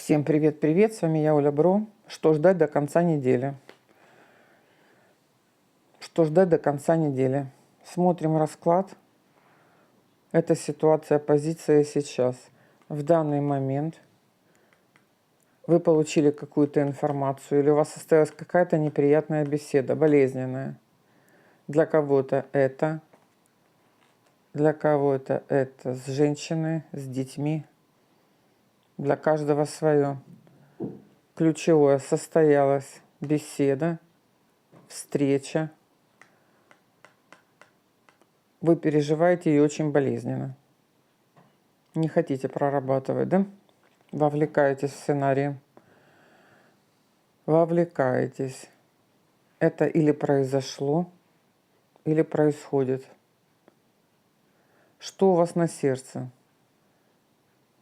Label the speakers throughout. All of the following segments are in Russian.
Speaker 1: Всем привет-привет, с вами я, Оля Бро. Что ждать до конца недели? Что ждать до конца недели? Смотрим расклад. Это ситуация, позиция сейчас. В данный момент вы получили какую-то информацию или у вас состоялась какая-то неприятная беседа, болезненная. Для кого-то это с женщиной, с детьми. Для каждого свое. Ключевое: состоялась беседа, встреча. Вы переживаете ее очень болезненно. Не хотите прорабатывать, да? Вовлекаетесь в сценарий. Вовлекаетесь. Это или произошло, или происходит. Что у вас на сердце?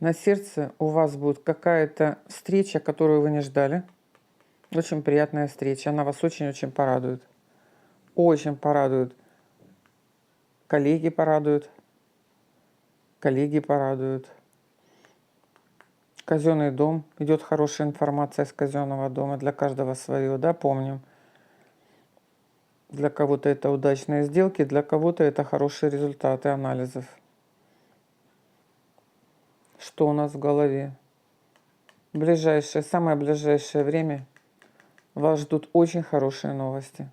Speaker 1: На сердце у вас будет какая-то встреча, которую вы не ждали. Очень приятная встреча. Она вас очень-очень порадует. Очень порадует. Коллеги порадуют. Коллеги порадуют. Казенный дом. Идет хорошая информация из казенного дома. Для каждого свое, да, помним. Для кого-то это удачные сделки, для кого-то это хорошие результаты анализов. Что у нас в голове? Самое ближайшее время вас ждут очень хорошие новости.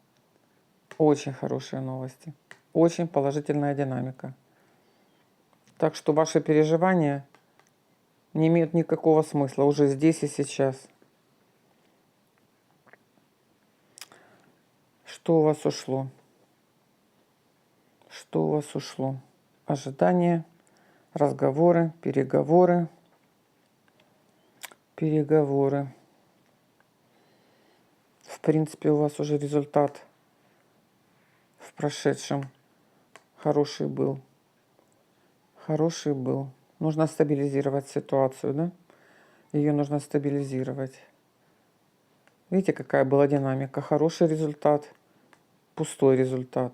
Speaker 1: Очень хорошие новости. Очень положительная динамика. Так что ваши переживания не имеют никакого смысла уже здесь и сейчас. Что у вас ушло? Что у вас ушло? Ожидания, разговоры, переговоры. Переговоры. В принципе, у вас уже результат в прошедшем хороший был. Хороший был. Нужно стабилизировать ситуацию, да? Ее нужно стабилизировать. Видите, какая была динамика? Хороший результат, пустой результат.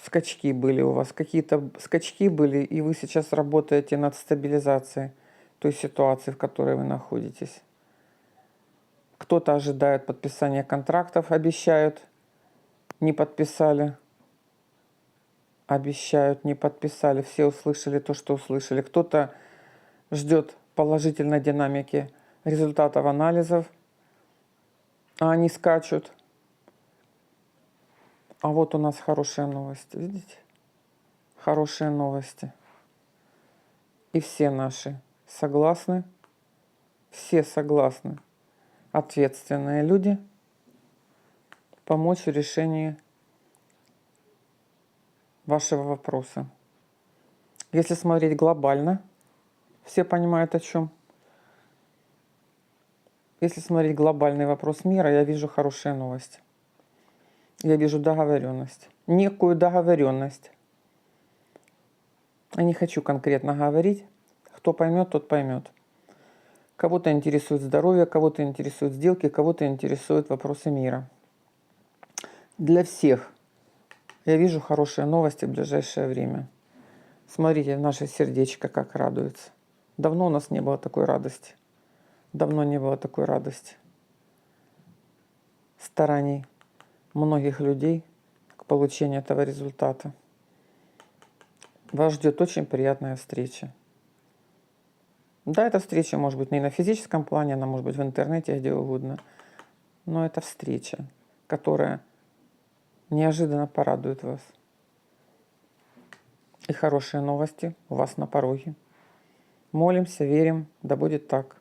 Speaker 1: Скачки были у вас, какие-то скачки были, и вы сейчас работаете над стабилизацией той ситуации, в которой вы находитесь. Кто-то ожидает подписания контрактов, обещают, не подписали. Обещают, не подписали. Все услышали то, что услышали. Кто-то ждет положительной динамики результатов анализов, а они скачут. А вот у нас хорошие новости, видите? Хорошие новости. И все наши согласны, все согласны, ответственные люди, помочь в решении вашего вопроса. Если смотреть глобально, все понимают о чем. Если смотреть глобальный вопрос мира, я вижу хорошие новости. Я вижу договоренность. Некую договоренность. Я не хочу конкретно говорить. Кто поймет, тот поймет. Кого-то интересует здоровье, кого-то интересуют сделки, кого-то интересуют вопросы мира. Для всех я вижу хорошие новости в ближайшее время. Смотрите, наше сердечко как радуется. Давно у нас не было такой радости. Давно не было такой радости. Стараний многих людей к получению этого результата. Вас ждет очень приятная встреча. Да, эта встреча может быть не на физическом плане, она может быть в интернете, где угодно. Но это встреча, которая неожиданно порадует вас. И хорошие новости у вас на пороге. Молимся, верим, да будет так.